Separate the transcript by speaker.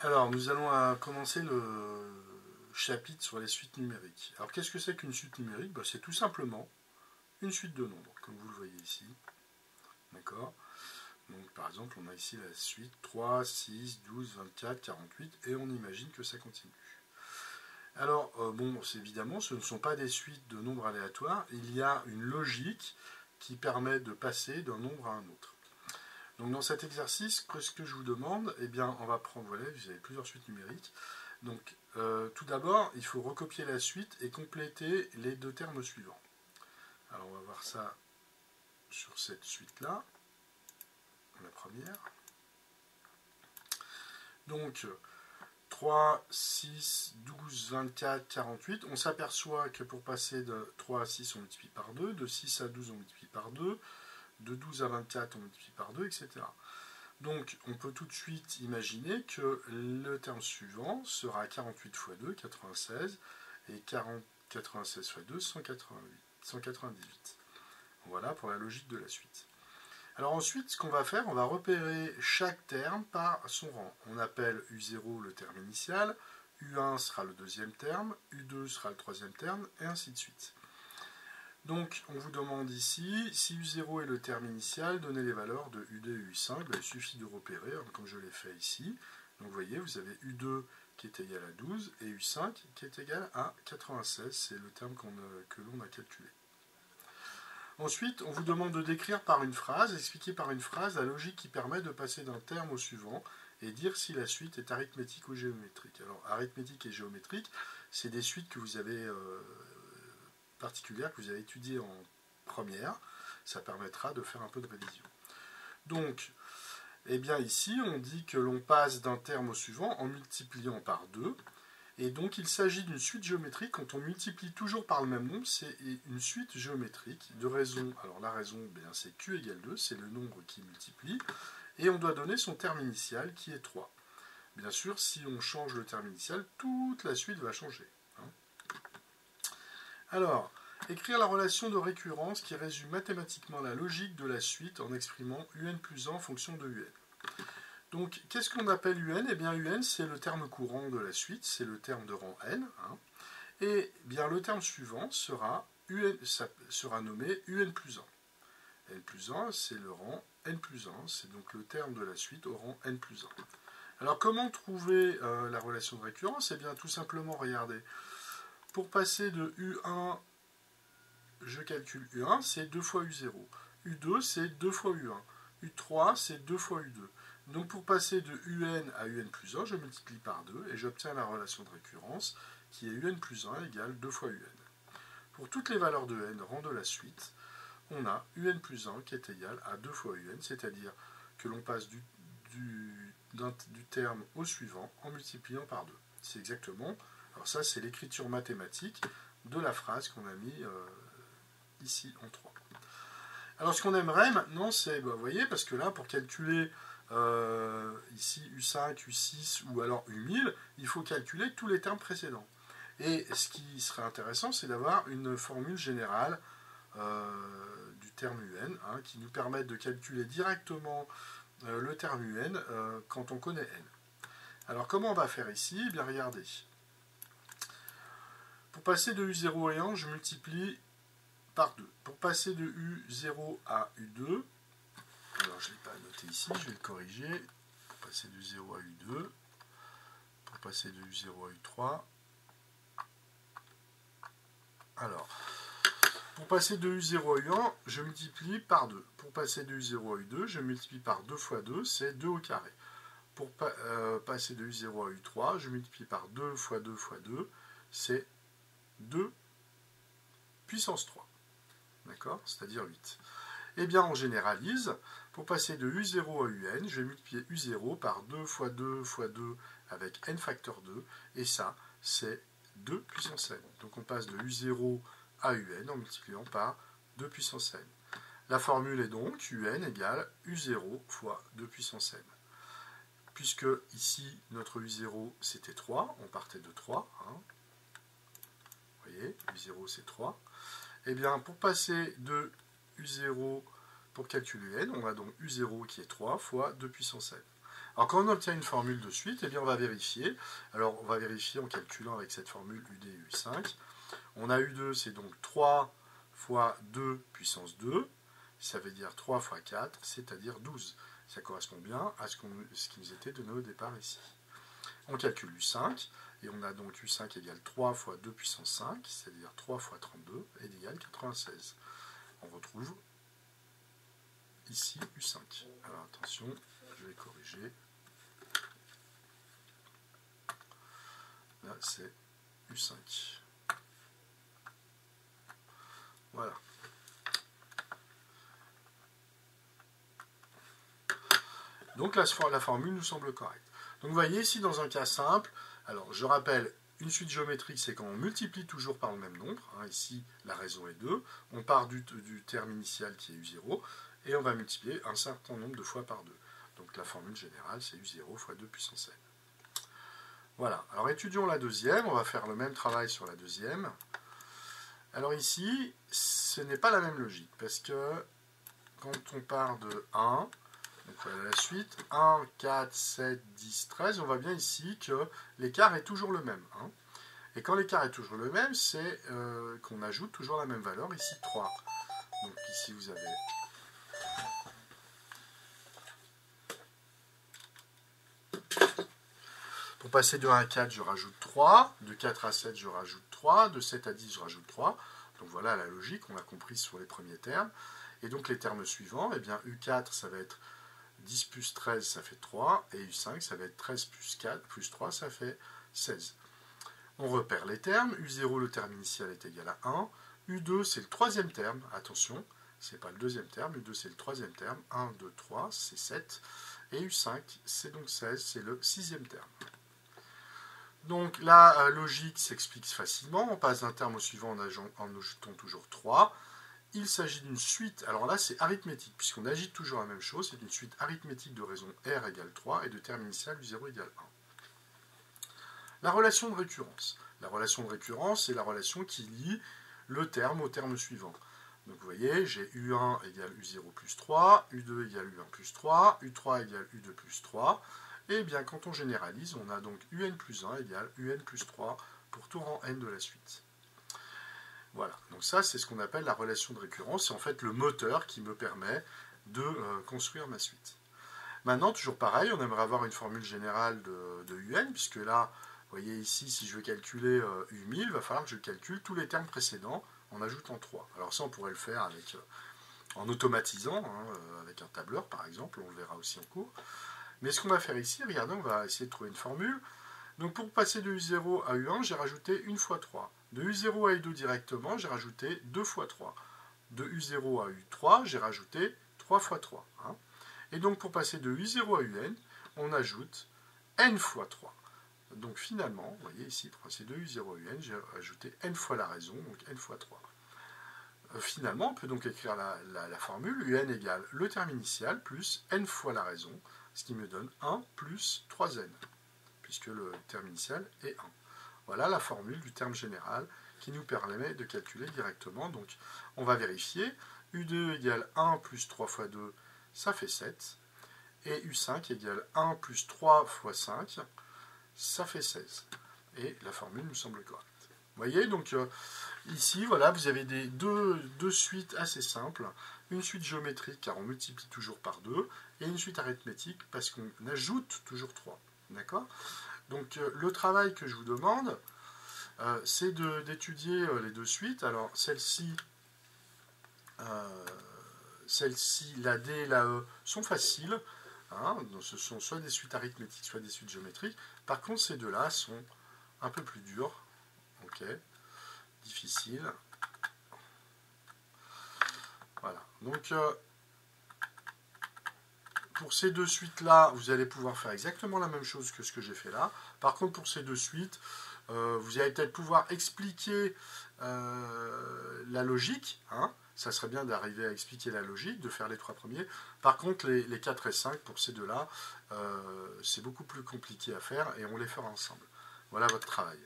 Speaker 1: Alors, nous allons commencer le chapitre sur les suites numériques. Alors, qu'est-ce que c'est qu'une suite numérique? C'est tout simplement une suite de nombres, comme vous le voyez ici. D'accord? Donc, par exemple, on a ici la suite 3, 6, 12, 24, 48, et on imagine que ça continue. Alors, évidemment, ce ne sont pas des suites de nombres aléatoires. Il y a une logique qui permet de passer d'un nombre à un autre. Donc dans cet exercice, ce que je vous demande, eh bien, on va prendre, voilà, vous avez plusieurs suites numériques. Donc tout d'abord, il faut recopier la suite et compléter les deux termes suivants. Alors on va voir ça sur cette suite-là, la première. Donc 3, 6, 12, 24, 48. On s'aperçoit que pour passer de 3 à 6, on multiplie par 2, de 6 à 12, on multiplie par 2, de 12 à 24, on multiplie par 2, etc. Donc, on peut tout de suite imaginer que le terme suivant sera 48 fois 2, 96, et 96 fois 2, 198. Voilà pour la logique de la suite. Alors ensuite, ce qu'on va faire, on va repérer chaque terme par son rang. On appelle U0 le terme initial, U1 sera le deuxième terme, U2 sera le troisième terme, et ainsi de suite. Donc, on vous demande ici, si U0 est le terme initial, donnez les valeurs de U2 et U5. Il suffit de repérer, comme je l'ai fait ici. Donc, vous voyez, vous avez U2 qui est égal à 12 et U5 qui est égal à 96. C'est le terme que l'on a calculé. Ensuite, on vous demande de décrire par une phrase, expliquer par une phrase la logique qui permet de passer d'un terme au suivant et dire si la suite est arithmétique ou géométrique. Alors, arithmétique et géométrique, c'est des suites que vous avez particulière que vous avez étudiée en première. Ça permettra de faire un peu de révision. Donc, eh bien ici, on dit que l'on passe d'un terme au suivant en multipliant par 2. Et donc, il s'agit d'une suite géométrique. Quand on multiplie toujours par le même nombre, c'est une suite géométrique de raison. Alors, la raison, c'est Q égale 2, c'est le nombre qui multiplie. Et on doit donner son terme initial qui est 3. Bien sûr, si on change le terme initial, toute la suite va changer. Alors, écrire la relation de récurrence qui résume mathématiquement la logique de la suite en exprimant un plus 1 en fonction de un. Donc, qu'est-ce qu'on appelle un? Eh bien, un, c'est le terme courant de la suite, c'est le terme de rang n. Et bien, le terme suivant sera nommé un plus 1. n plus 1, c'est le rang n plus 1, c'est donc le terme de la suite au rang n plus 1. Alors, comment trouver la relation de récurrence? Eh bien, tout simplement, regardez. Pour passer de U1, je calcule U1, c'est 2 fois U0. U2, c'est 2 fois U1. U3, c'est 2 fois U2. Donc pour passer de UN à UN plus 1, je multiplie par 2 et j'obtiens la relation de récurrence qui est UN plus 1 égale 2 fois UN. Pour toutes les valeurs de n rang de la suite, on a UN plus 1 qui est égal à 2 fois UN, c'est-à-dire que l'on passe du terme au suivant en multipliant par 2. C'est exactement, alors ça c'est l'écriture mathématique de la phrase qu'on a mis ici en 3. Alors ce qu'on aimerait maintenant, c'est, vous voyez, parce que là, pour calculer ici U5, U6 ou alors U1000, il faut calculer tous les termes précédents. Et ce qui serait intéressant, c'est d'avoir une formule générale du terme UN, qui nous permette de calculer directement le terme UN quand on connaît N. Alors comment on va faire ici? Eh bien regardez. Pour passer de U0 à 1, je multiplie par 2. Pour passer de U0 à U2, alors je ne l'ai pas noté ici, je vais le corriger. Pour passer de U0 à U2, pour passer de U0 à U3. Alors, pour passer de U0 à U1, je multiplie par 2. Pour passer de U0 à U2, je multiplie par 2 fois 2, c'est 2 au carré. Pour passer de U0 à U3, je multiplie par 2 fois 2 fois 2, c'est 2 puissance 3. D'accord? C'est-à-dire 8. Eh bien, on généralise. Pour passer de U0 à UN, je vais multiplier U0 par 2 fois 2 fois 2 avec n facteur 2. Et ça, c'est 2 puissance n. Donc on passe de U0 à UN en multipliant par 2 puissance n. La formule est donc UN égale U0 fois 2 puissance n. Puisque ici, notre U0, c'était 3, on partait de 3. Vous voyez, U0, c'est 3. Eh bien, pour passer de U0, pour calculer n, on a donc U0 qui est 3 fois 2 puissance n. Alors quand on obtient une formule de suite, eh bien on va vérifier. Alors on va vérifier en calculant avec cette formule UD et U5. On a U2, c'est donc 3 fois 2 puissance 2. Ça veut dire 3 fois 4, c'est-à-dire 12. Ça correspond bien à ce qui nous était donné au départ ici. On calcule U5, et on a donc U5 égale 3 fois 2 puissance 5, c'est-à-dire 3 fois 32, et égale 96. On retrouve ici U5. Alors attention, je vais corriger. Là, c'est U5. Voilà. Donc la formule nous semble correcte. Donc vous voyez ici dans un cas simple, alors je rappelle, une suite géométrique c'est quand on multiplie toujours par le même nombre, hein, ici la raison est 2, on part du terme initial qui est U0, et on va multiplier un certain nombre de fois par 2. Donc la formule générale c'est U0 fois 2 puissance n. Voilà, alors étudions la deuxième, on va faire le même travail sur la deuxième. Alors ici, ce n'est pas la même logique, parce que quand on part de 1, donc voilà la suite, 1, 4, 7, 10, 13, on voit bien ici que l'écart est toujours le même. Hein. Et quand l'écart est toujours le même, c'est qu'on ajoute toujours la même valeur, ici 3. Donc ici vous avez... Pour passer de 1 à 4, je rajoute 3, de 4 à 7, je rajoute 3, de 7 à 10, je rajoute 3. Donc voilà la logique, on l'a compris sur les premiers termes. Et donc les termes suivants, eh bien U4, ça va être 10 plus 13, ça fait 3, et U5, ça va être 13 plus 4 plus 3, ça fait 16. On repère les termes, U0, le terme initial est égal à 1, U2, c'est le troisième terme, attention, c'est pas le deuxième terme, U2, c'est le troisième terme, 1, 2, 3, c'est 7, et U5, c'est donc 16, c'est le sixième terme. Donc la logique s'explique facilement, on passe d'un terme au suivant en ajoutant toujours 3. Il s'agit d'une suite, alors là c'est arithmétique, puisqu'on agite toujours la même chose, c'est une suite arithmétique de raison R égale 3 et de terme initial U0 égale 1. La relation de récurrence. La relation de récurrence, c'est la relation qui lie le terme au terme suivant. Donc vous voyez, j'ai U1 égale U0 plus 3, U2 égale U1 plus 3, U3 égale U2 plus 3, et bien quand on généralise, on a donc UN plus 1 égale UN plus 3 pour tout rang n de la suite. Voilà, donc ça c'est ce qu'on appelle la relation de récurrence, c'est en fait le moteur qui me permet de construire ma suite. Maintenant, toujours pareil, on aimerait avoir une formule générale de UN, puisque là, vous voyez ici, si je veux calculer U1000, il va falloir que je calcule tous les termes précédents en ajoutant 3. Alors ça, on pourrait le faire avec, en automatisant, hein, avec un tableur par exemple, on le verra aussi en cours. Mais ce qu'on va faire ici, regardez, on va essayer de trouver une formule. Donc pour passer de U0 à U1, j'ai rajouté 1 fois 3. De U0 à U2 directement, j'ai rajouté 2 fois 3. De U0 à U3, j'ai rajouté 3 fois 3. Hein. Et donc pour passer de U0 à UN, on ajoute n fois 3. Donc finalement, vous voyez ici, pour passer de U0 à UN, j'ai ajouté n fois la raison, donc n fois 3. Finalement, on peut donc écrire la formule UN égale le terme initial plus n fois la raison, ce qui me donne 1 plus 3n, puisque le terme initial est 1. Voilà la formule du terme général qui nous permet de calculer directement. Donc on va vérifier. U2 égale 1 plus 3 fois 2, ça fait 7. Et U5 égale 1 plus 3 fois 5, ça fait 16. Et la formule nous semble correcte. Vous voyez, donc ici, voilà, vous avez deux suites assez simples. Une suite géométrique, car on multiplie toujours par 2, et une suite arithmétique, parce qu'on ajoute toujours 3. D'accord ? Donc le travail que je vous demande, c'est d'étudier les deux suites. Alors celle-ci, la D et la E, sont faciles. Hein, donc, ce sont soit des suites arithmétiques, soit des suites géométriques. Par contre, ces deux-là sont un peu plus dures. Ok, difficiles. Voilà. Donc, pour ces deux suites-là, vous allez pouvoir faire exactement la même chose que ce que j'ai fait là. Par contre, pour ces deux suites, vous allez peut-être pouvoir expliquer la logique. Hein. Ça serait bien d'arriver à expliquer la logique, de faire les trois premiers. Par contre, les 4 et 5, pour ces deux-là, c'est beaucoup plus compliqué à faire et on les fera ensemble. Voilà votre travail.